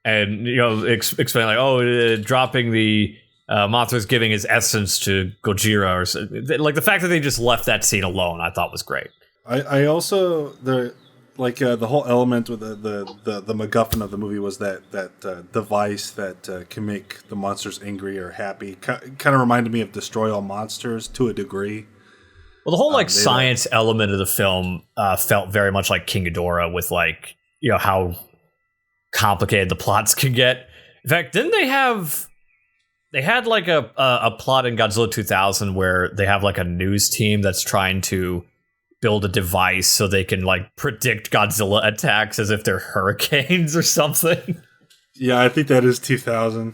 And, explain, like, dropping the Mothra's giving his essence to Gojira. Or like, the fact that they just left that scene alone, I thought was great. I also, the whole element with the MacGuffin of the movie was that device that can make the monsters angry or happy. Kind of reminded me of Destroy All Monsters to a degree. Well, the whole science element of the film felt very much like King Ghidorah, with how complicated the plots can get. In fact, didn't they have? They had like a plot in Godzilla 2000 where they have like a news team that's trying to build a device so they can like predict Godzilla attacks as if they're hurricanes or something. Yeah, I think that is 2000.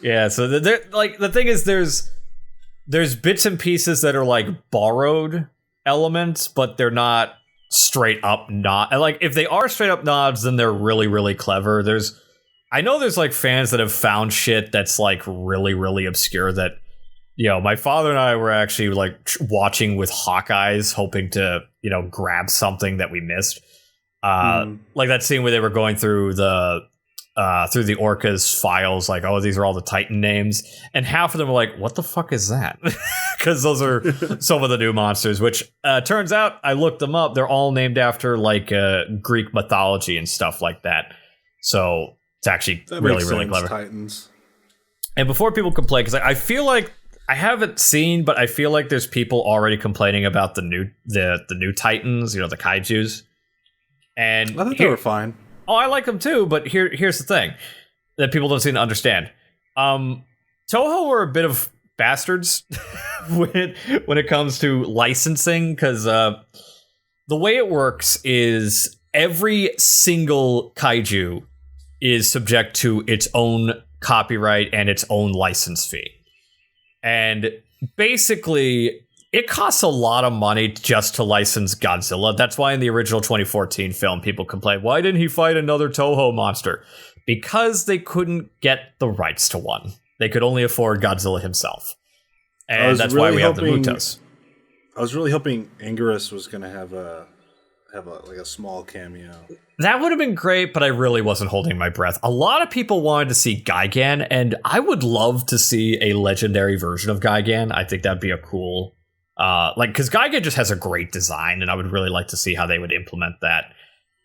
Yeah. So the thing is, there's bits and pieces that are like borrowed elements, but they're not straight up nod. Like, if they are straight up nods, then they're really, really clever. I know there's like fans that have found shit that's like really, really obscure that, my father and I were actually like watching with hawk eyes, hoping to, grab something that we missed. Like that scene where they were going through the Orca's files, like, oh, these are all the Titan names, and half of them were like, what the fuck is that? Because those are some of the new monsters, which turns out, I looked them up, they're all named after like Greek mythology and stuff like that. So it's actually really, really clever. Titans. And before people complain, because I feel like I haven't seen, but I feel like there's people already complaining about the new Titans, the kaijus. And I think they were fine. Oh, I like them too, but here's the thing that people don't seem to understand. Toho were a bit of bastards when it comes to licensing, because the way it works is every single kaiju is subject to its own copyright and its own license fee. And basically, it costs a lot of money just to license Godzilla. That's why in the original 2014 film, people complained, why didn't he fight another Toho monster? Because they couldn't get the rights to one. They could only afford Godzilla himself. And that's why we have the Mutos. I was really hoping Anguirus was going to have a small cameo. That would have been great, but I really wasn't holding my breath. A lot of people wanted to see Gigan, and I would love to see a legendary version of Gigan. I think that'd be a cool... because Gigan just has a great design, and I would really like to see how they would implement that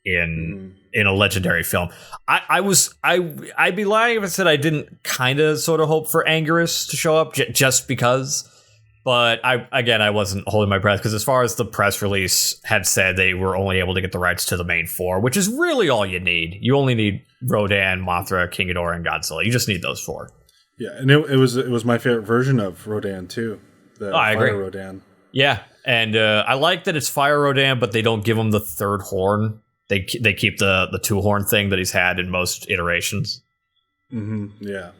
in a legendary film. I'd be lying if I said I didn't kind of sort of hope for Anguirus to show up just because. But I wasn't holding my breath, because as far as the press release had said, they were only able to get the rights to the main four, which is really all you need. You only need Rodan, Mothra, King Ghidorah, and Godzilla. You just need those four. Yeah, and it was my favorite version of Rodan too. I agree. Rodan. Yeah, and I like that it's Fire Rodan, but they don't give him the third horn. they keep the two horn thing that he's had in most iterations. Yeah.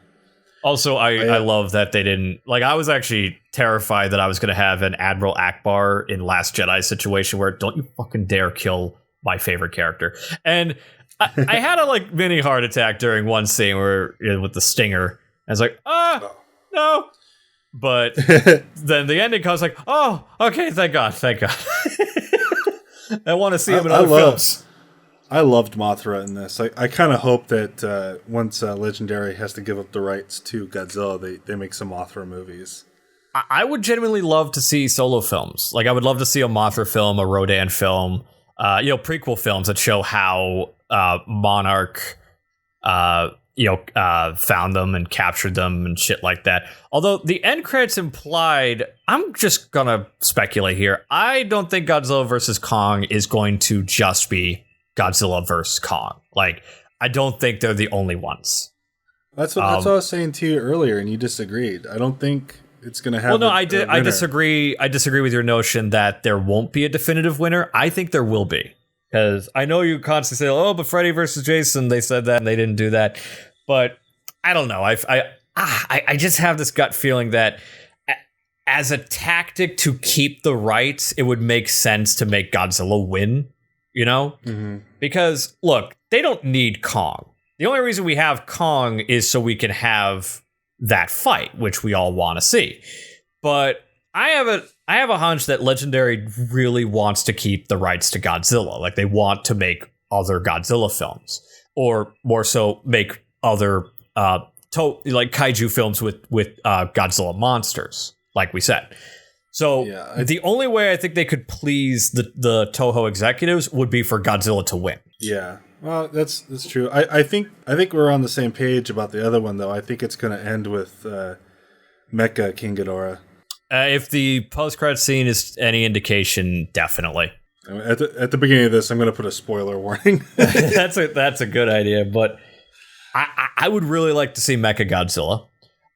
Also, I love that they didn't, like, I was actually terrified that I was going to have an Admiral Akbar in Last Jedi situation where don't you fucking dare kill my favorite character. And I had a like mini heart attack during one scene where with the stinger. I was like, no. But then the ending comes like, oh, okay, thank God. I want to see him in other films. I loved Mothra in this. I kind of hope that once Legendary has to give up the rights to Godzilla, they make some Mothra movies. I would genuinely love to see solo films. Like, I would love to see a Mothra film, a Rodan film, prequel films that show how Monarch, found them and captured them and shit like that. Although the end credits implied, I'm just gonna speculate here. I don't think Godzilla vs. Kong is going to just be Godzilla vs. Kong. Like, I don't think they're the only ones. That's what I was saying to you earlier, and you disagreed. I don't think it's going to have. Well, no, I disagree. I disagree with your notion that there won't be a definitive winner. I think there will be, because I know you constantly say, "Oh, but Freddy versus Jason," they said that and they didn't do that. But I don't know. I just have this gut feeling that as a tactic to keep the rights, it would make sense to make Godzilla win. Because look, they don't need Kong. The only reason we have Kong is so we can have that fight, which we all want to see. But I have a hunch that Legendary really wants to keep the rights to Godzilla. Like, they want to make other Godzilla films, or more so make other like kaiju films with Godzilla monsters, like we said. So the only way I think they could please the Toho executives would be for Godzilla to win. Yeah, well, that's true. I think we're on the same page about the other one, though. I think it's going to end with Mecha King Ghidorah. If the post-credit scene is any indication, definitely. At the beginning of this, I'm going to put a spoiler warning. That's a good idea, but I would really like to see Mecha Godzilla.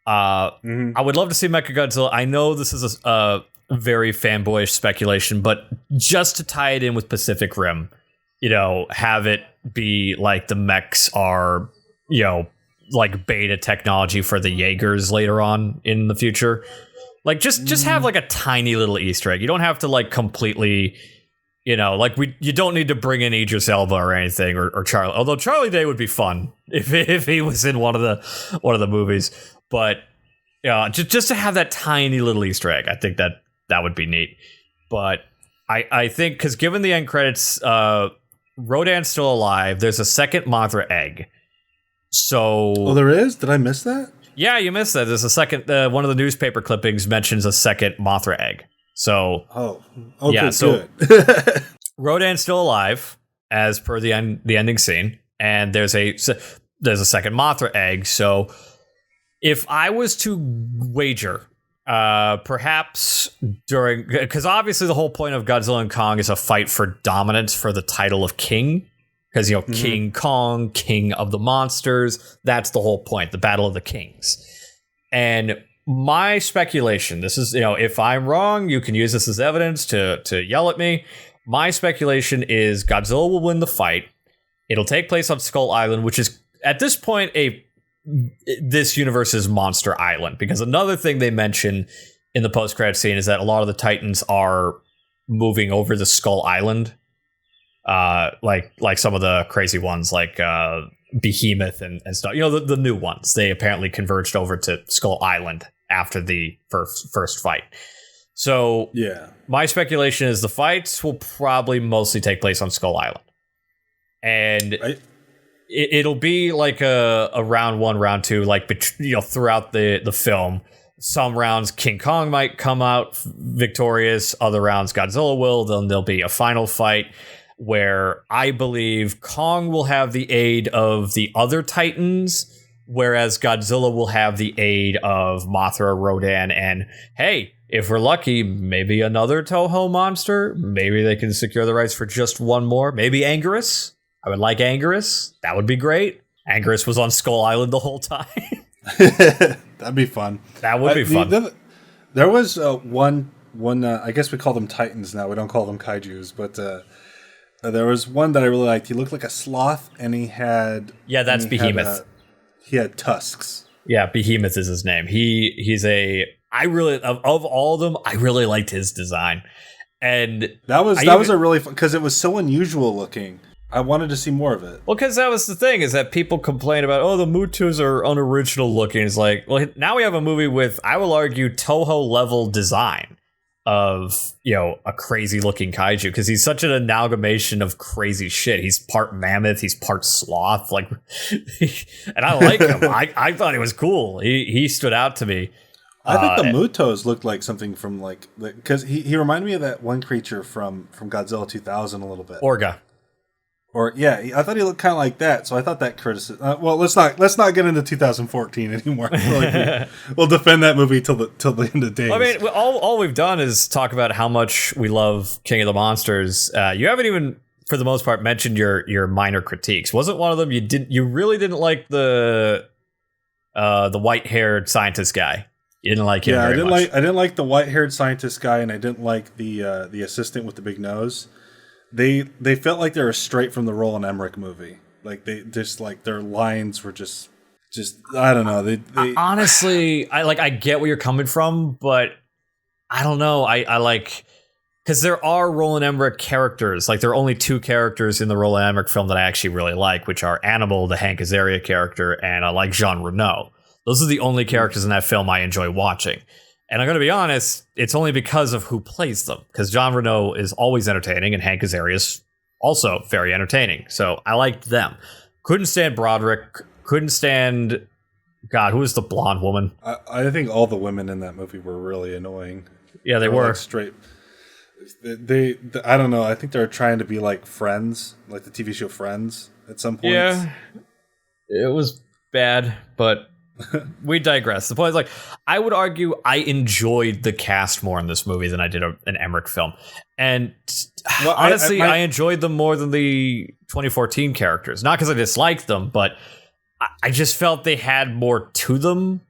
I would love to see Mechagodzilla. I know this is a very fanboyish speculation, but just to tie it in with Pacific Rim, have it be like the mechs are, like beta technology for the Jaegers later on in the future. Like, just have like a tiny little Easter egg. You don't have to like completely, you don't need to bring in Idris Elba or anything or Charlie. Although Charlie Day would be fun if he was in one of the movies. But just to have that tiny little Easter egg, I think that would be neat. But I think, because given the end credits, Rodan's still alive. There's a second Mothra egg. So there is? Did I miss that? Yeah, you missed that. There's a second. One of the newspaper clippings mentions a second Mothra egg. So okay, yeah, so good. Rodan's still alive as per the ending scene, and there's a second Mothra egg. So if I was to wager, perhaps because obviously the whole point of Godzilla and Kong is a fight for dominance for the title of king, because King Kong, king of the monsters, that's the whole point, the battle of the kings. And my speculation, this is, if I'm wrong, you can use this as evidence to yell at me. My speculation is Godzilla will win the fight. It'll take place on Skull Island, which is at this point this universe's Monster Island, because another thing they mention in the post-credit scene is that a lot of the Titans are moving over to Skull Island, like some of the crazy ones, like Behemoth and stuff. The new ones. They apparently converged over to Skull Island after the first fight. So yeah, my speculation is the fights will probably mostly take place on Skull Island, and it'll be like a round one, round two, like throughout the film. Some rounds King Kong might come out victorious, other rounds Godzilla will. Then there'll be a final fight where I believe Kong will have the aid of the other Titans, whereas Godzilla will have the aid of Mothra, Rodan, and hey, if we're lucky, maybe another Toho monster. Maybe they can secure the rights for just one more. Maybe Anguirus. I would like Anguirus. That would be great. Anguirus was on Skull Island the whole time. That'd be fun. That would be fun. There was one. I guess we call them Titans now. We don't call them Kaijus, but There was one that I really liked. He looked like a sloth, and he had that's Behemoth. He had tusks. Yeah, Behemoth is his name. He's a I really of all of them, I really liked his design, and that was a really fun because it was so unusual looking. I wanted to see more of it. Well, because that was the thing is that people complain about the Mutus are unoriginal looking. It's like, well, now we have a movie with, I will argue, Toho level design of a crazy looking kaiju because he's such an amalgamation of crazy shit. He's part mammoth, he's part sloth, like, and I like him. I thought he was cool. He stood out to me. I think the Mutos looked like something from because he reminded me of that one creature from Godzilla 2000 a little bit. Orga. Or I thought he looked kind of like that, so I thought that criticism. Well, let's not get into 2014 anymore. We'll defend that movie till the end of days. I mean, all we've done is talk about how much we love King of the Monsters. You haven't even, for the most part, mentioned your minor critiques. Wasn't one of them you really didn't like the white-haired scientist guy? You didn't like him. Yeah, I didn't like the white-haired scientist guy, and I didn't like the assistant with the big nose. They felt like they were straight from the Roland Emmerich movie. Like they just their lines were just I don't know. They honestly, I get where you're coming from, but I don't know. I like because there are Roland Emmerich characters. Like there are only two characters in the Roland Emmerich film that I actually really like, which are Animal, the Hank Azaria character, and I like Jean Reno. Those are the only characters in that film I enjoy watching. And I'm going to be honest, it's only because of who plays them. Because Jean Reno is always entertaining, and Hank Azaria is also very entertaining. So I liked them. Couldn't stand Broderick. Couldn't stand... God, who was the blonde woman? I think all the women in that movie were really annoying. Yeah, they were. Straight... They I don't know. I think they were trying to be like Friends, like the TV show Friends at some point. Yeah, it was bad, but... we digress. The point is, I would argue I enjoyed the cast more in this movie than I did an Emmerich film. And honestly, I enjoyed them more than the 2014 characters. Not because I disliked them, but I just felt they had more to them.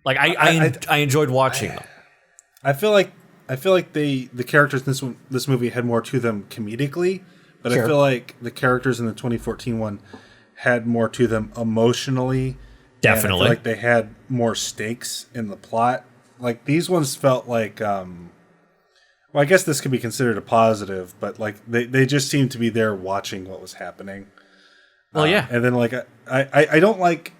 Like, I enjoyed watching them. I feel like the characters in this movie had more to them comedically, but sure. I feel like the characters in the 2014 one had more to them emotionally. Definitely. I feel like they had more stakes in the plot. Like these ones felt like, well, I guess this could be considered a positive, but they just seemed to be there watching what was happening. Well, yeah. And then I don't like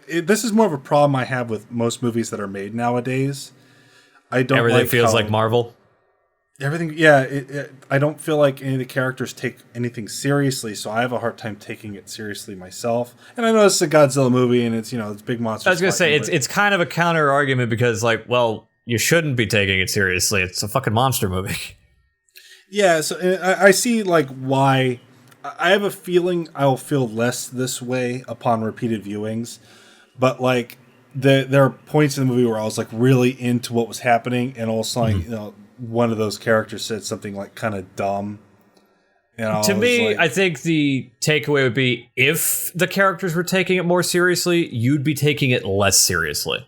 this is more of a problem I have with most movies that are made nowadays. Everything feels like Marvel. Everything, yeah. I don't feel like any of the characters take anything seriously, so I have a hard time taking it seriously myself. And I know it's a Godzilla movie, and it's it's big monsters. I was gonna say it's kind of a counter argument because you shouldn't be taking it seriously. It's a fucking monster movie. Yeah, so I see why. I have a feeling I'll feel less this way upon repeated viewings, but there are points in the movie where I was really into what was happening, and also one of those characters said something kind of dumb. To me, I think the takeaway would be if the characters were taking it more seriously, you'd be taking it less seriously.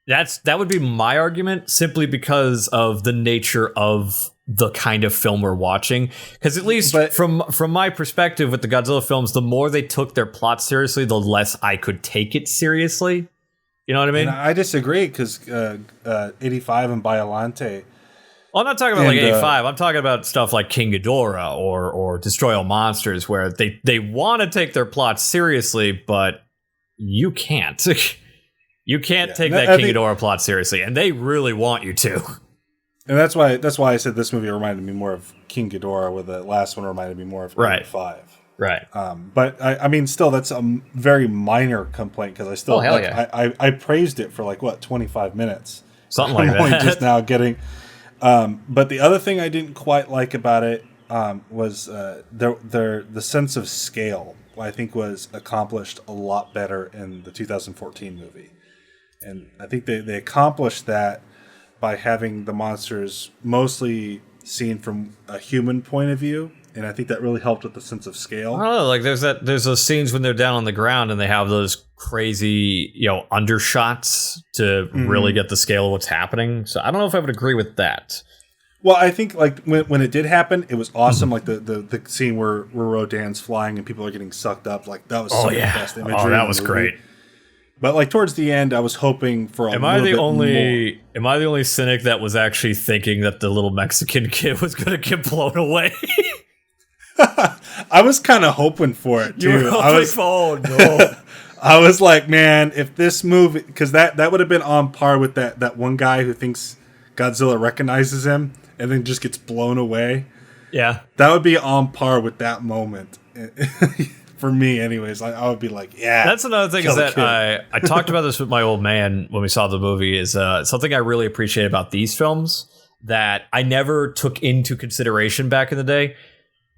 That would be my argument, simply because of the nature of the kind of film we're watching. Because at least from my perspective with the Godzilla films, the more they took their plot seriously, the less I could take it seriously. You know what I mean? And I disagree because 85 and Biollante. Well, I'm not talking about 85. I'm talking about stuff like King Ghidorah or Destroy All Monsters, where they want to take their plot seriously, but you can't. You can't take that King Ghidorah plot seriously, and they really want you to. And that's why I said this movie reminded me more of King Ghidorah, where the last one reminded me more of 85. Right. But I mean, still, that's a very minor complaint because I still I praised it for 25 minutes. Something like that. I'm only just now getting. But the other thing I didn't quite like about it was the sense of scale. I think was accomplished a lot better in the 2014 movie, and I think they accomplished that by having the monsters mostly seen from a human point of view. And I think that really helped with the sense of scale. I don't know, there's those scenes when they're down on the ground and they have those crazy, undershots to really get the scale of what's happening. So I don't know if I would agree with that. Well, I think like when it did happen, it was awesome. Like the scene where Rodan's flying and people are getting sucked up. Like that was some of the best imagery. Oh, that was great. But like towards the end, I was hoping for a Am little I the bit only? more. Am I the only cynic that was actually thinking that the little Mexican kid was going to get blown away? I was kind of hoping for it too. You were hoping, oh no. I was like, man, if this movie, because that would have been on par with that one guy who thinks Godzilla recognizes him and then just gets blown away. Yeah, that would be on par with that moment. For me, anyways, I would be like, yeah. That's another thing is that I talked about this with my old man when we saw the movie. Is something I really appreciate about these films that I never took into consideration back in the day.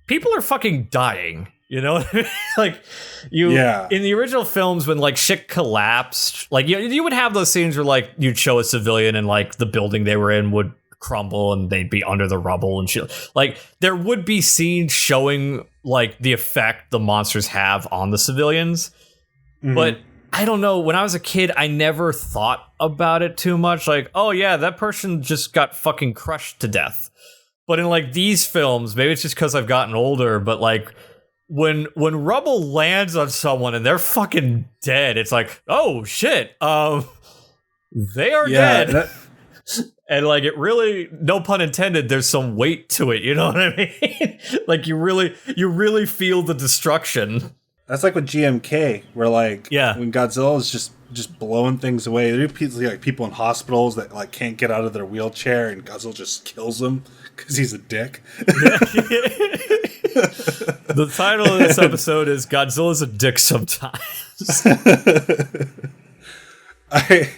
People are fucking dying. You know what I mean? Like in the original films when like shit collapsed, like you would have those scenes where like you'd show a civilian and like the building they were in would crumble and they'd be under the rubble and shit. Like there would be scenes showing like the effect the monsters have on the civilians. Mm-hmm. But I don't know, when I was a kid, I never thought about it too much. Like, oh yeah, that person just got fucking crushed to death. But in like these films, maybe it's just because I've gotten older, but like when rubble lands on someone and they're fucking dead, it's like, oh shit, they are dead. And like it really, no pun intended, there's some weight to it, you know what I mean? Like you really feel the destruction. That's like with GMK, where like when Godzilla is just blowing things away, there are people in hospitals that like can't get out of their wheelchair, and Godzilla just kills them because he's a dick. The title of this episode is Godzilla's a Dick Sometimes. I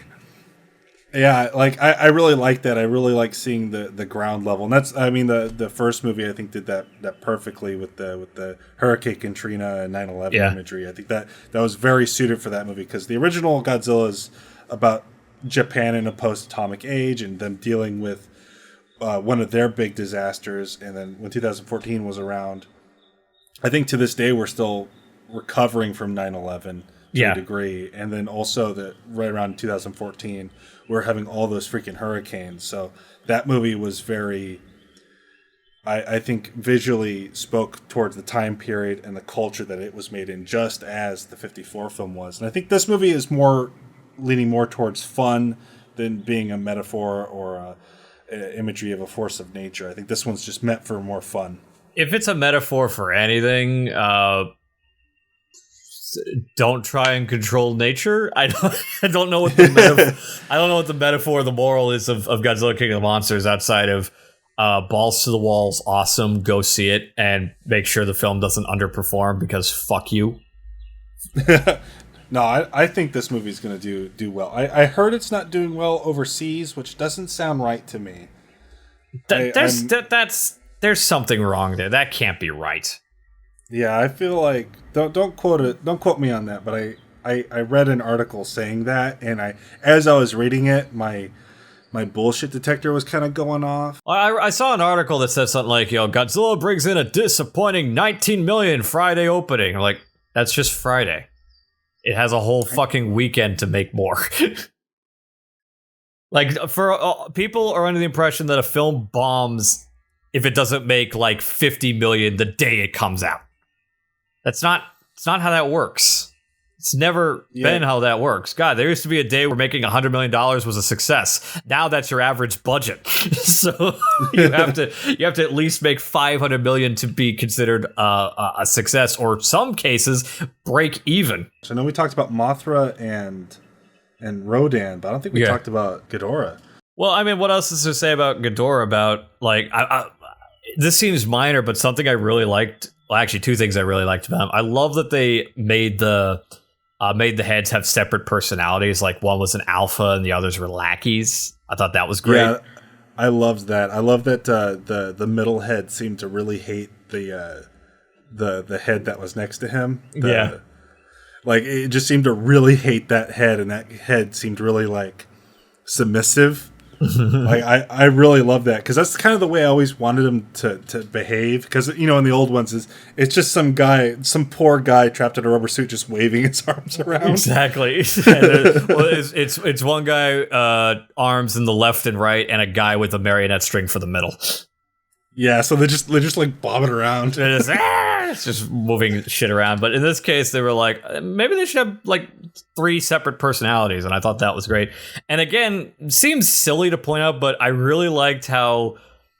really like that. I really like seeing the ground level, and that's, I mean, the first movie I think did that perfectly with the Hurricane Katrina and 9/11 imagery. I think that was very suited for that movie, because the original Godzilla is about Japan in a post-atomic age and them dealing with one of their big disasters. And then when 2014 was around, I think to this day we're still recovering from 9/11 to a degree, and then also that right around 2014 we're having all those freaking hurricanes. So that movie was very, I think, visually spoke towards the time period and the culture that it was made in, just as the 54 film was. And I think this movie is leaning more towards fun than being a metaphor or a imagery of a force of nature. I think this one's just meant for more fun. If it's a metaphor for anything, don't try and control nature. I don't know what the metaphor or the moral is of Godzilla King of the Monsters, outside of balls to the walls, awesome, go see it, and make sure the film doesn't underperform, because fuck you. No, I think this movie's going to do well. I heard it's not doing well overseas, which doesn't sound right to me. There's something wrong there. That can't be right. Yeah, I feel like don't quote me on that, but I read an article saying that, and as I was reading it, my bullshit detector was kind of going off. I saw an article that said something like, Godzilla brings in a disappointing 19 million Friday opening. I'm like, that's just Friday. It has a whole fucking weekend to make more. Like, for people are under the impression that a film bombs if it doesn't make like 50 million the day it comes out. It's not how that works. It's never been how that works. God, there used to be a day where making $100 million was a success. Now that's your average budget. So you have to at least make 500 million to be considered a success, or some cases break even. So I know we talked about Mothra and Rodan, but I don't think we talked about Ghidorah. Well, I mean, what else is to say about Ghidorah? About like, this seems minor, but something I really liked. Well, actually, two things I really liked about him. I love that they made the heads have separate personalities. Like one was an alpha and the others were lackeys. I thought that was great. Yeah, I loved that. I love that the middle head seemed to really hate the head that was next to him. Like it just seemed to really hate that head, and that head seemed really like submissive. Like I really love that because that's kind of the way I always wanted him to behave. Because in the old ones it's just some poor guy trapped in a rubber suit just waving his arms around. Exactly. It's one guy arms in the left and right, and a guy with a marionette string for the middle. Yeah, so they're just like bobbing around. It's just moving shit around. But in this case, they were like, maybe they should have like 3 separate personalities, and I thought that was great. And again, seems silly to point out, but I really liked how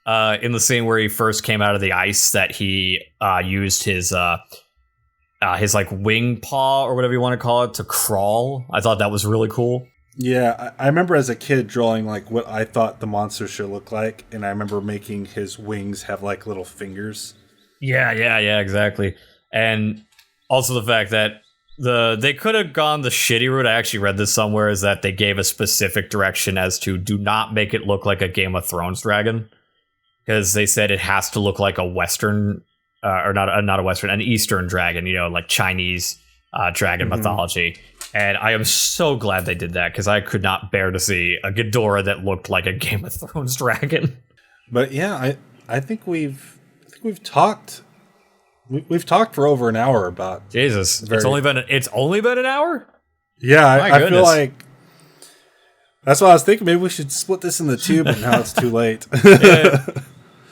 in the scene where he first came out of the ice that he used his like wing paw or whatever you want to call it to crawl. I thought that was really cool. Yeah, I remember as a kid drawing like what I thought the monster should look like, and I remember making his wings have like little fingers. Yeah, exactly. And also the fact that they could have gone the shitty route. I actually read this somewhere, is that they gave a specific direction as to do not make it look like a Game of Thrones dragon, because they said it has to look like a Western or not a Western, an Eastern dragon, like Chinese dragon mythology. And I am so glad they did that, because I could not bear to see a Ghidorah that looked like a Game of Thrones dragon. But yeah, I think we've talked. We've talked for over an hour about Jesus. It's only been an hour. Yeah, I feel like that's what I was thinking. Maybe we should split this into 2, but now it's too late. Yeah.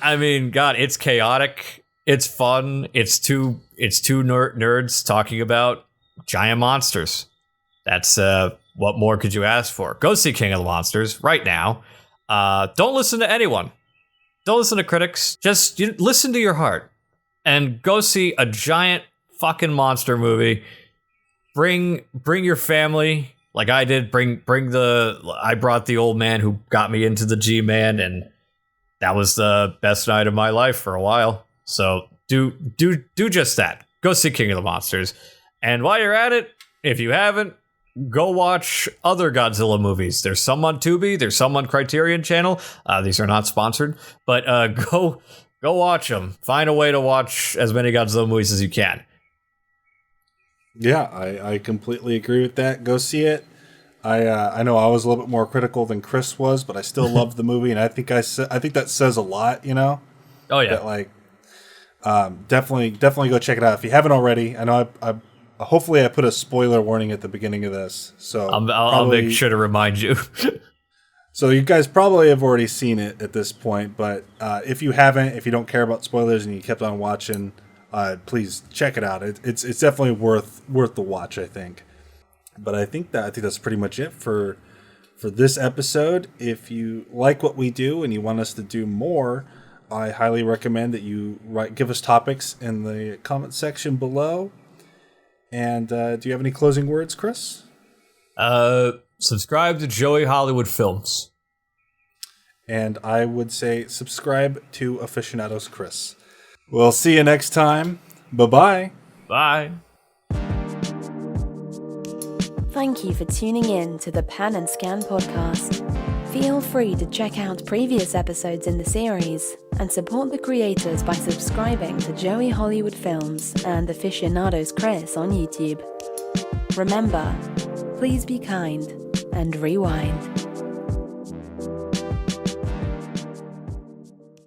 I mean, God, it's chaotic. It's fun. It's two nerds talking about giant monsters. That's what more could you ask for? Go see King of the Monsters right now. Don't listen to anyone. Don't listen to critics. Just listen to your heart and go see a giant fucking monster movie. Bring your family, like I did. I brought the old man who got me into the G-Man, and that was the best night of my life for a while. So do just that. Go see King of the Monsters. And while you're at it, if you haven't, go watch other Godzilla movies. There's some on Tubi. There's some on Criterion Channel. These are not sponsored, but go watch them. Find a way to watch as many Godzilla movies as you can. Yeah, I completely agree with that. Go see it. I know I was a little bit more critical than Chris was, but I still loved the movie, and I think that says a lot. Oh yeah. That, like, definitely go check it out if you haven't already. I know I hopefully I put a spoiler warning at the beginning of this, so I'll make sure to remind you. So you guys probably have already seen it at this point, but if you haven't, if you don't care about spoilers and you kept on watching, please check it out. It's definitely worth the watch, I think. But I think that's pretty much it for this episode. If you like what we do and you want us to do more, I highly recommend that you give us topics in the comment section below. And do you have any closing words, Chris? Subscribe to Joey Hollywood Films. And I would say subscribe to Aficionados Chris. We'll see you next time. Bye-bye. Bye. Thank you for tuning in to the Pan and Scan podcast. Feel free to check out previous episodes in the series and support the creators by subscribing to Joey Hollywood Films and Aficionados Chris on YouTube. Remember, please be kind and rewind.